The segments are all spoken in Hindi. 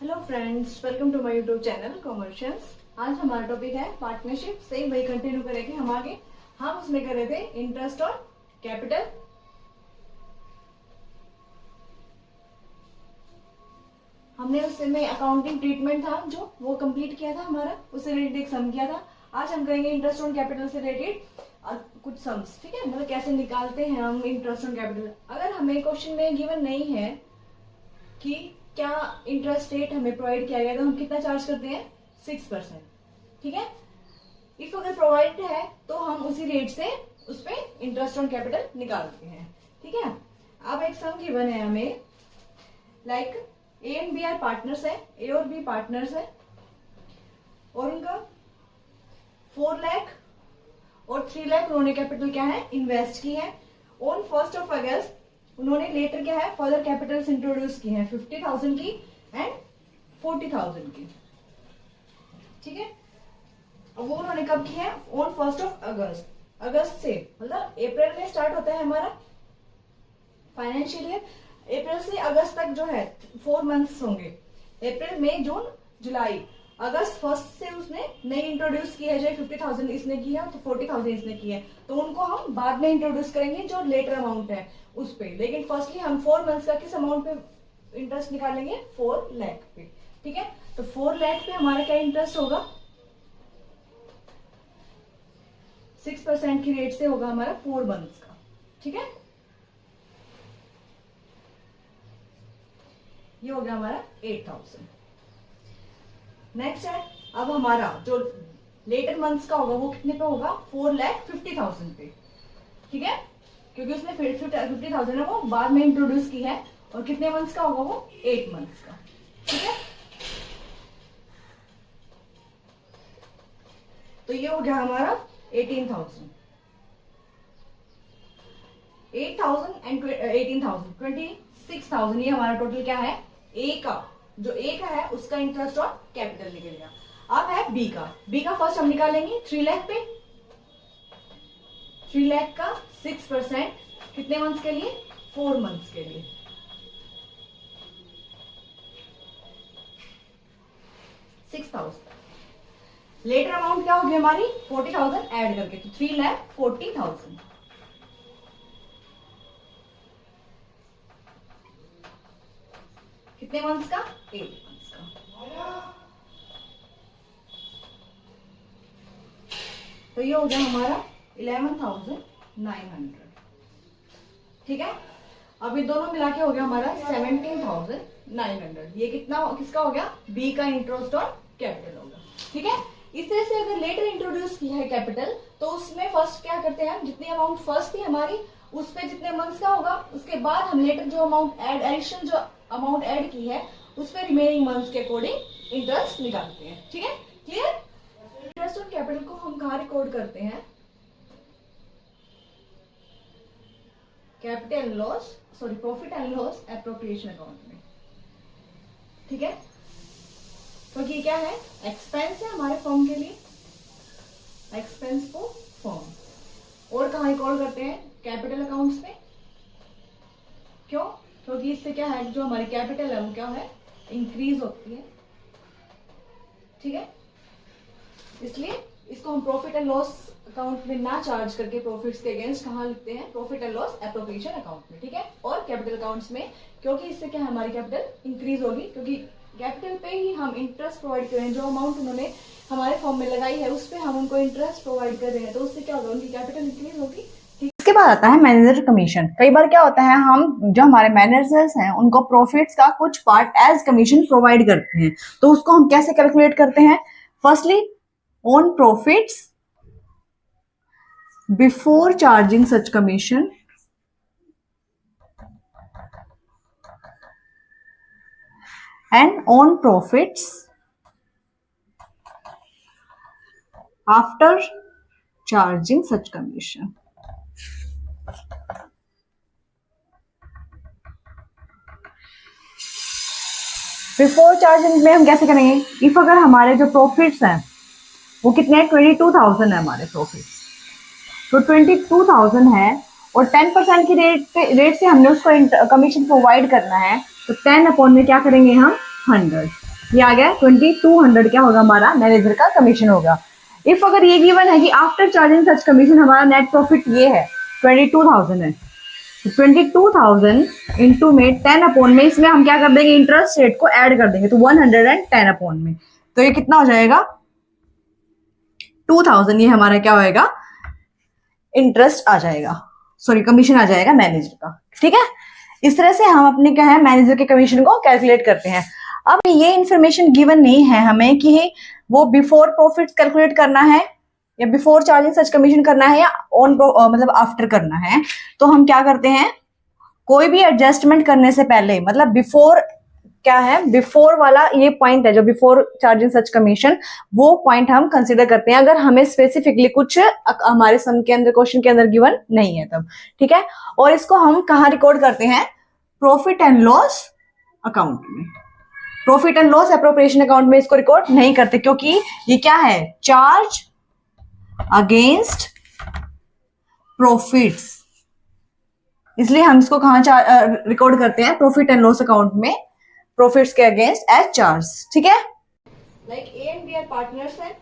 Hello friends, welcome to my YouTube channel commercials. आज हमारा टॉपिक है पार्टनरशिप। सेम वही कंटिन्यू करेंगे हम आगे। हम उसमें कर रहे थे इंटरेस्ट और कैपिटल। हमने उसमें अकाउंटिंग ट्रीटमेंट था जो वो कंप्लीट किया था हमारा, उससे रिलेटेड एक सम किया था। आज हम करेंगे इंटरेस्ट ऑन कैपिटल से रिलेटेड कुछ सम्स। ठीक है, मतलब कैसे निकालते हैं हम इंटरेस्ट ऑन कैपिटल। अगर हमें क्वेश्चन में गिवन नहीं है कि क्या इंटरेस्ट रेट हमें प्रोवाइड किया गया, तो हम कितना चार्ज करते हैं 6%। ठीक है, इफ अगर प्रोवाइड है तो हम उसी रेट से उस पर इंटरेस्ट ऑन कैपिटल निकालते हैं। ठीक है, अब एक सम गिवन है हमें, like A and B are partners है, ए और बी पार्टनर्स है और उनका 4 लाख और 3 लाख उन्होंने कैपिटल क्या है इन्वेस्ट की है। ऑन 1 अगस्त उन्होंने लेटर क्या है फर्दर कैपिटल्स इंट्रोड्यूस की हैं 50,000 की एंड 40,000 की। ठीक है, अब वो उन्होंने कब की है ऑन 1 अगस्त। अगस्त से मतलब अप्रैल में स्टार्ट होता है हमारा फाइनेंशियल ईयर। अप्रैल से अगस्त तक जो है 4 मंथ्स होंगे, अप्रैल मई जून जुलाई। अगस्त 1 से उसने नई इंट्रोड्यूस की है, जो 50,000 इसने की है तो 40,000 इसने की है, तो उनको हम बाद में इंट्रोड्यूस करेंगे जो लेटर अमाउंट है उस पे। लेकिन फर्स्टली हम 4 मंथ्स का किस अमाउंट पे इंटरेस्ट निकालेंगे 4 लाख पे। ठीक है, तो 4 लाख पे हमारा क्या इंटरेस्ट होगा 6% की रेट से होगा हमारा 4 मंथ्स का। ठीक है, ये हो गया हमारा 8,000। नेक्स्ट है, अब हमारा जो लेटर मंथ्स का होगा वो कितने पे होगा 4,50,000 पे। ठीक है, क्योंकि उसने 50,000 है वो बाद में इंट्रोड्यूस की है, और कितने मंथ्स का होगा वो 8 मंथ्स का। ठीक है, तो ये हो गया हमारा 18,000। 8,000 एंड 18,000 26,000 ये हमारा टोटल क्या है ए का, जो ए का है उसका इंटरेस्ट और कैपिटल निकल गया। अब है बी का। बी का फर्स्ट हम निकालेंगे 3 लाख पे। 3 लाख का 6% कितने मंथ्स के लिए 4 मंथ्स के लिए। 6,000 लेटर अमाउंट क्या होगी हमारी 40,000 ऐड करके, तो 3,40,000। कितने मंथ्स का 8 मंथ्स का। तो ये हो गया हमारा 11,900। ठीक है, अब ये दोनों मिला के हो गया हमारा 17,900। ये कितना किसका हो गया बी का इंटरेस्ट और कैपिटल होगा। ठीक है, इस तरह से अगर लेटर इंट्रोड्यूस किया है कैपिटल, तो उसमें फर्स्ट क्या करते हैं, जितनी अमाउंट फर्स्ट थी हमारी उस पे जितने मंथ्स का होगा, उसके बाद हम लेटर जो अमाउंट एडिशन जो अमाउंट ऐड की है उस पे रिमेनिंग मंथ्स के अकॉर्डिंग इंटरेस्ट निकालते हैं। ठीक है, क्लियर। इंटरेस्ट ऑन कैपिटल को हम कहाँ रिकॉर्ड करते हैं, capital loss sorry profit and loss appropriation account में। ठीक है, तो ये क्या है एक्सपेंस है हमारे फर्म के लिए, एक्सपेंस फॉर फर्म। और कहाँ रिकॉर्ड करते हैं कैपिटल अकाउंट्स में। क्यों, क्योंकि इससे क्या है जो हमारी कैपिटल है वो क्या है इंक्रीज होती है। ठीक है, इसलिए इसको हम प्रॉफिट एंड लॉस अकाउंट में ना चार्ज करके प्रॉफिट्स के अगेंस्ट कहाँ लिखते हैं profit and loss appropriation account में। ठीक है, और कैपिटल अकाउंट्स में, क्योंकि इससे क्या हमारी कैपिटल इंक्रीज होगी, क्योंकि कैपिटल पे ही हम इंटरेस्ट प्रोवाइड कर रहे हैं। जो अमाउंट उन्होंने हमारे फॉर्म में लगाई है उस पर हम उनको इंटरेस्ट प्रोवाइड कर रहे हैं, तो उससे क्या होगा उनकी कैपिटल इंक्रीज होगी। इसके बाद आता है मैनेजर कमीशन। कई बार क्या होता है हम जो हमारे मैनेजर्स हैं उनको प्रॉफिट्स का कुछ पार्ट एज कमीशन प्रोवाइड करते हैं, तो उसको हम कैसे कैलकुलेट करते हैं। Firstly on profits before charging such commission and on profits after charging such commission. Before charging में हम कैसे करेंगे, इफ अगर हमारे जो प्रॉफिट्स हैं वो कितने हैं 22,000 है हमारे प्रॉफिट्स, तो 22,000 है और 10% की रेट से हमने उसको कमीशन प्रोवाइड करना है, तो 10 अपॉन में क्या करेंगे हम 100। ये आ गया 2200 क्या होगा हमारा मैनेजर का कमीशन होगा। इफ अगर ये गिवन है कि आफ्टर चार्जिंग सच कमीशन हमारा नेट प्रॉफिट ये है 22,000 है, 22,000 इंटू में 10 अपॉन में, इसमें हम क्या कर देंगे इंटरेस्ट रेट को ऐड कर देंगे तो 110 अपॉन में, तो ये कितना हो जाएगा 2,000, ये हमारा क्या होएगा इंटरेस्ट आ जाएगा, सॉरी कमीशन आ जाएगा मैनेजर का। ठीक है, इस तरह से हम अपने क्या है मैनेजर के कमीशन को कैलकुलेट करते हैं। अब ये इंफॉर्मेशन गिवन नहीं है हमें कि वो बिफोर प्रॉफिट कैलकुलेट करना है या बिफोर चार्जिंग सच कमीशन करना है या ऑन मतलब आफ्टर करना है, तो हम क्या करते हैं कोई भी एडजस्टमेंट करने से पहले, मतलब बिफोर क्या है, बिफोर वाला ये पॉइंट है जो बिफोर चार्जिंग सच कमीशन, वो पॉइंट हम कंसीडर करते हैं अगर हमें स्पेसिफिकली कुछ हमारे सम के अंदर क्वेश्चन के अंदर गिवन नहीं है तब। ठीक है, और इसको हम कहाँ रिकॉर्ड करते हैं प्रॉफिट एंड लॉस अकाउंट में। Profit and loss appropriation account में इसको रिकॉर्ड नहीं करते क्योंकि ये क्या है चार्ज अगेंस्ट प्रॉफिट्स, इसलिए हम इसको कहाँ रिकॉर्ड करते हैं प्रॉफिट एंड लॉस अकाउंट में प्रॉफिट्स के अगेंस्ट एज चार्ज। ठीक है, like A and B are partners हैं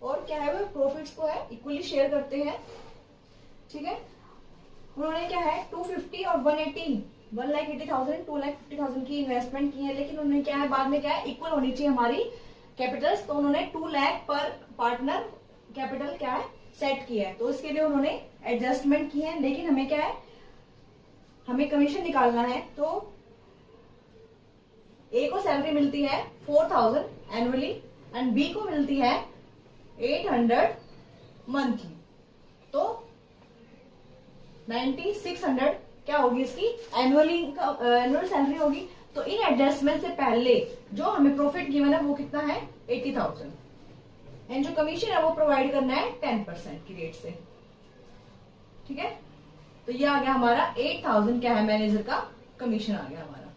और क्या है वो प्रॉफिट्स को है इक्वली शेयर करते हैं। ठीक है, उन्होंने क्या है 250 और 180 1,80,000 2,50,000 की इन्वेस्टमेंट की है, लेकिन उन्होंने क्या है बाद में क्या है इक्वल होनी चाहिए हमारी कैपिटल्स, तो उन्होंने 2 लाख पर पार्टनर कैपिटल क्या है सेट किया है, तो इसके लिए उन्होंने एडजस्टमेंट की है। लेकिन हमें क्या है हमें कमीशन निकालना है, तो ए को सैलरी मिलती है 4,000 एनुअली एंड बी को मिलती है 800 मंथली, तो 9,600 क्या होगी इसकी एनुअल सैलरी होगी। तो इन एडजस्टमेंट से पहले जो हमें प्रॉफिट गिवन है वो कितना है 80,000 एंड जो कमीशन है वो प्रोवाइड करना है 10% की रेट से। ठीक है, तो ये आ गया हमारा 8,000 क्या है मैनेजर का कमीशन आ गया हमारा।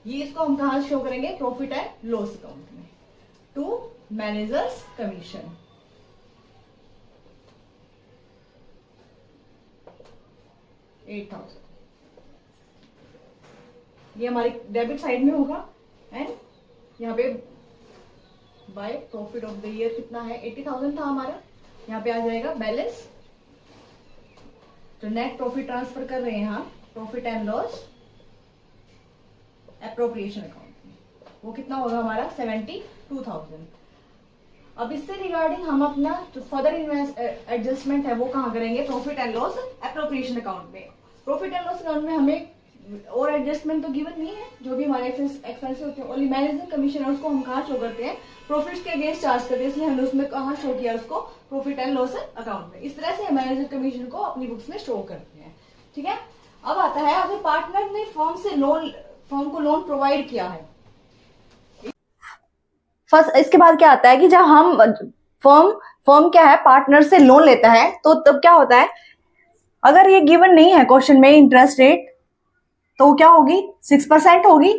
ये इसको हम कहां शो करेंगे प्रॉफिट एंड लॉस अकाउंट में, टू मैनेजर्स कमीशन। $8,000 ये हमारी डेबिट साइड में होगा एंड यहाँ पे by profit of the year कितना है 80,000 था हमारा, यहाँ पे आ जाएगा बैलेंस, तो नेट प्रॉफिट ट्रांसफर कर रहे हैं हम profit and loss appropriation account में, वो कितना होगा हमारा 72,000। अब इससे रिगार्डिंग हम अपना जो फर्दर एडजस्टमेंट है वो कहाँ करेंगे profit and loss appropriation account में। प्रॉफिट एंड लॉस अकाउंट में हमें और एडजस्टमेंट तो गिवन नहीं है, जो भी हमारे एक्सपेंसेस होते हैं ओनली मैनेजर कमीशन है उसको हम कहाँ शो करते हैं प्रॉफिट्स के अगेंस्ट चार्ज करते हैं, इसलिए हमने उसमें कहाँ शो किया उसको प्रॉफिट एंड लॉस अकाउंट में। इस तरह से मैनेजर कमीशन को अपनी बुक्स में शो करते हैं। ठीक है, अब आता है अगर पार्टनर ने फर्म को लोन प्रोवाइड किया है, फर्स्ट इसके बाद क्या आता है कि जब हम फर्म क्या है पार्टनर से लोन लेता है तो तब क्या होता है अगर ये गिवन नहीं है क्वेश्चन में इंटरेस्ट रेट तो क्या होगी 6% होगी,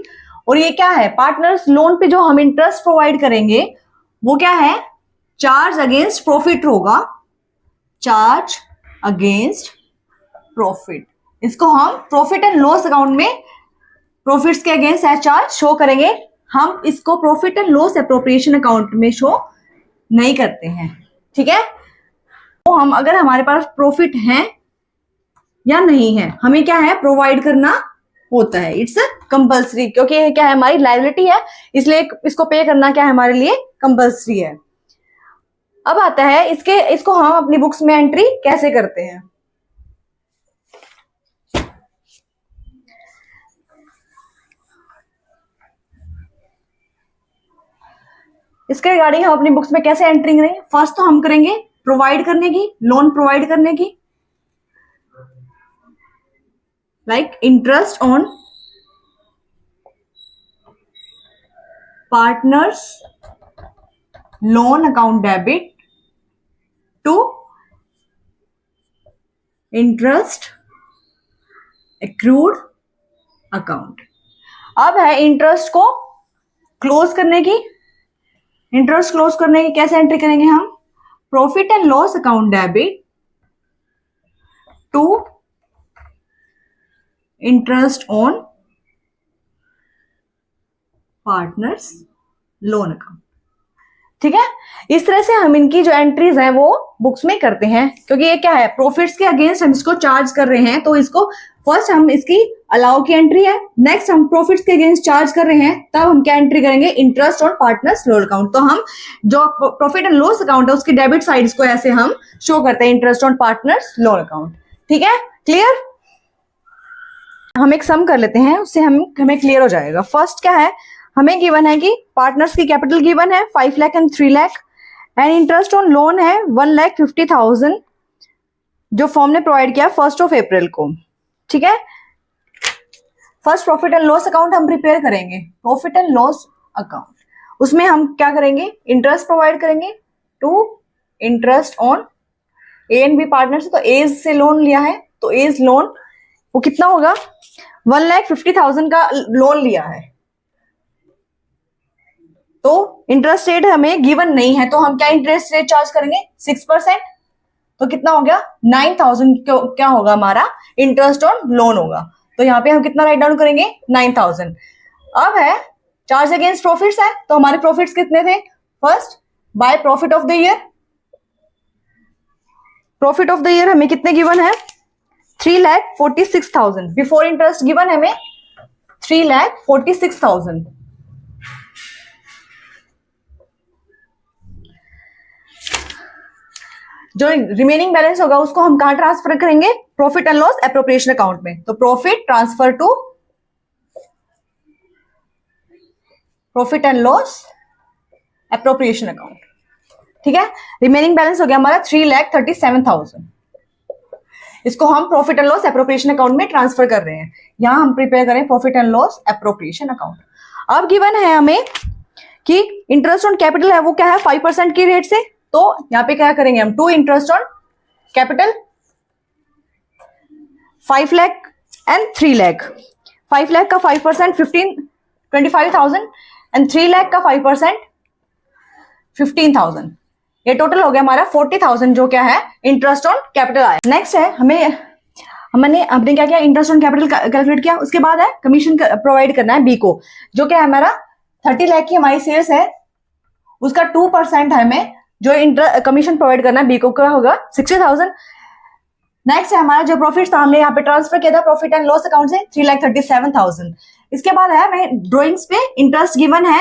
और ये क्या है पार्टनर्स लोन पे जो हम इंटरेस्ट प्रोवाइड करेंगे वो क्या है चार्ज अगेंस्ट प्रॉफिट होगा, चार्ज अगेंस्ट प्रॉफिट। इसको हम प्रॉफिट एंड लॉस अकाउंट में प्रॉफिट्स के अगेंस्ट एज चार्ज शो करेंगे, हम इसको profit and loss appropriation account में शो नहीं करते हैं। ठीक है, तो हम अगर हमारे पास प्रॉफिट है या नहीं है हमें क्या है प्रोवाइड करना होता है, इट्स कंपल्सरी, क्योंकि ये क्या है हमारी लायबिलिटी है इसलिए इसको पे करना क्या है हमारे लिए कंपल्सरी है। अब आता है इसको हम अपनी बुक्स में एंट्री कैसे करते हैं। इसके रिगार्डिंग हम अपनी बुक्स में कैसे एंट्री करेंगे, फर्स्ट तो हम करेंगे प्रोवाइड करने की, लोन प्रोवाइड करने की, like interest on partners loan account debit to interest accrued account. अब है इंटरेस्ट को क्लोज करने की, इंटरेस्ट क्लोज करने की कैसे एंट्री करेंगे हम profit and loss account debit to interest on partners loan account. ठीक है, इस तरह से हम इनकी जो एंट्रीज हैं वो बुक्स में करते हैं, क्योंकि ये क्या है, प्रॉफिट्स के अगेंस्ट हम इसको चार्ज कर रहे हैं, तो इसको फर्स्ट हम इसकी अलाउ की एंट्री है, नेक्स्ट हम प्रॉफिट्स के अगेंस्ट चार्ज कर रहे हैं, तब हम क्या एंट्री करेंगे, interest on partners loan account. तो हम जो प्रॉफिट एंड लॉस अकाउंट है उसकी डेबिट साइड को ऐसे हम शो करते हैं, interest on partners loan account. ठीक है, क्लियर। हम एक सम कर लेते हैं, उससे हमें क्लियर हो जाएगा। फर्स्ट क्या है, हमें गिवन है कि पार्टनर्स की कैपिटल गिवन है 5 lakh and 3 lakh and interest on loan है 1,50,000 जो फर्म ने प्रोवाइड किया 1 अप्रैल को। ठीक है, first profit and loss account हम प्रिपेयर करेंगे, प्रॉफिट एंड लॉस अकाउंट। उसमें हम क्या करेंगे, इंटरेस्ट प्रोवाइड करेंगे to interest on A and B partner से, तो एज से लोन लिया है, तो एज लोन वो कितना होगा, 1,50,000 का लोन लिया है, तो इंटरेस्ट रेट हमें गिवन नहीं है, तो हम क्या इंटरेस्ट रेट चार्ज करेंगे, 6%। तो कितना हो गया, 9,000 क्या होगा हमारा इंटरेस्ट ऑन लोन होगा। तो यहाँ पे हम कितना राइट डाउन करेंगे, 9,000। अब है चार्ज अगेंस्ट प्रॉफिट्स है, तो हमारे प्रॉफिट्स कितने थे, first by profit of the year, profit of the year हमें कितने गिवन है, 3,46,000। बिफोर इंटरेस्ट गिवन है हमें 3,46,000। जो रिमेनिंग बैलेंस होगा उसको हम कहां ट्रांसफर करेंगे, profit and loss appropriation account में। तो profit transfer to profit and loss appropriation account. ठीक है, रिमेनिंग बैलेंस हो गया हमारा 3,37,000। इसको हम profit and loss appropriation account में ट्रांसफर कर रहे हैं। यहां हम प्रिपेयर करें profit and loss appropriation account. अब गिवन है हमें कि इंटरेस्ट ऑन कैपिटल है वो क्या है, 5% की रेट से, तो यहां पे क्या करेंगे हम, to interest on capital 5 lakh and 3 lakh. 5 lakh का 5% 25,000 एंड 3 लाख का 5% 15,000। ये टोटल हो गया हमारा 40,000 जो क्या है इंटरेस्ट ऑन कैपिटल आया। नेक्स्ट है हमने क्या किया, इंटरेस्ट ऑन कैपिटल कैलकुलेट किया। उसके बाद है कमीशन प्रोवाइड करना है बी को, जो क्या है हमारा 30 लाख की हमारी सेल्स है, उसका 2% है हमें जो कमीशन प्रोवाइड करना है बी को, क्या होगा 60,000। नेक्स्ट है हमारा जो प्रॉफिट था हमने यहाँ पे ट्रांसफर किया था प्रॉफिट एंड लॉस अकाउंट से 3,37,000। इसके बाद है हमें ड्रॉइंग्स पे इंटरेस्ट गिवन है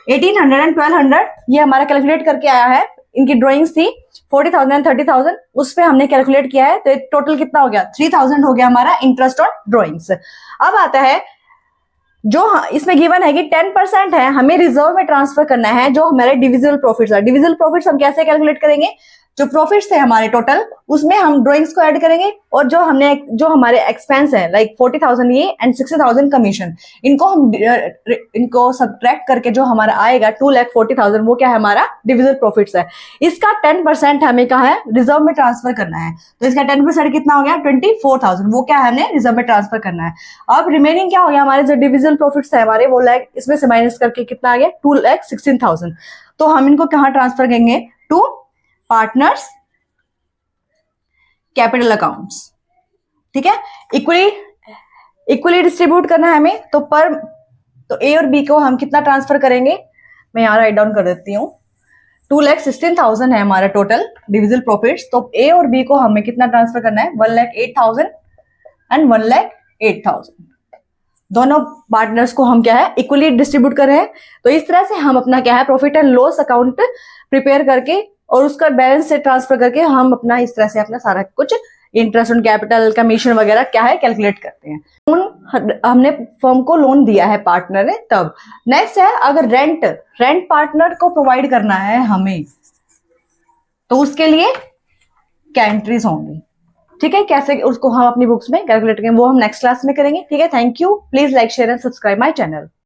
1,800 एंड 1,200, ये हमारा कैलकुलेट करके आया है। इनकी ड्रॉइंग्स थी 40,000 एंड 30,000, उस पे हमने कैलकुलेट किया है, तो टोटल कितना हो गया 3,000 हो गया हमारा इंटरेस्ट ऑन ड्रॉइंग्स। अब आता है जो इसमें गिवन है कि 10% है हमें रिजर्व में ट्रांसफर करना है, जो हमारे डिविजिबल प्रॉफिट्स है। डिविजिबल प्रॉफिट्स हम कैसे कैलकुलेट करेंगे, जो प्रॉफिट्स थे हमारे टोटल उसमें हम ड्रॉइंग्स को ऐड करेंगे, और जो हमारे एक्सपेंस है लाइक 40,000 ये एंड 60,000 कमीशन, इनको सब्ट्रैक्ट करके जो हमारा आएगा 2,40,000 वो क्या है हमारा डिविजिबल प्रॉफिट्स है। इसका 10% हमें कहा है रिजर्व में ट्रांसफर करना है, तो इसका 10% कितना हो गया 24,000, वो क्या है हमें रिजर्व में ट्रांसफर करना है। अब रिमेनिंग क्या हो गया हमारे जो डिविजिबल प्रॉफिट्स है हमारे, वो लाइक इसमें से माइनस करके कितना आ गया 2,16,000। तो हम इनको कहाँ ट्रांसफर करेंगे, टू पार्टनर्स कैपिटल अकाउंट्स। ठीक है, इक्वली डिस्ट्रीब्यूट करना है हमें, तो ए और बी को हम कितना ट्रांसफर करेंगे, मैं यहां राइट डाउन कर देती हूँ। 2,16,000 है हमारा टोटल डिविजिबल प्रॉफिट्स, तो ए और बी को हमें कितना ट्रांसफर करना है 1,08,000 एंड 1,08,000। दोनों पार्टनर्स को हम क्या है इक्वली डिस्ट्रीब्यूट कर रहे हैं। तो इस तरह से हम अपना क्या है profit and loss account prepare करके और उसका बैलेंस से ट्रांसफर करके हम अपना इस तरह से अपना सारा कुछ इंटरेस्ट ऑन कैपिटल कमीशन वगैरह क्या है कैलकुलेट करते हैं। हमने फर्म को लोन दिया है पार्टनर ने तब। नेक्स्ट है अगर रेंट पार्टनर को प्रोवाइड करना है हमें, तो उसके लिए क्या एंट्रीज होंगी, ठीक है, कैसे उसको हम अपनी बुक्स में कैलकुलेट करेंगे वो हम नेक्स्ट क्लास में करेंगे। ठीक है, thank you, please like share and subscribe my channel.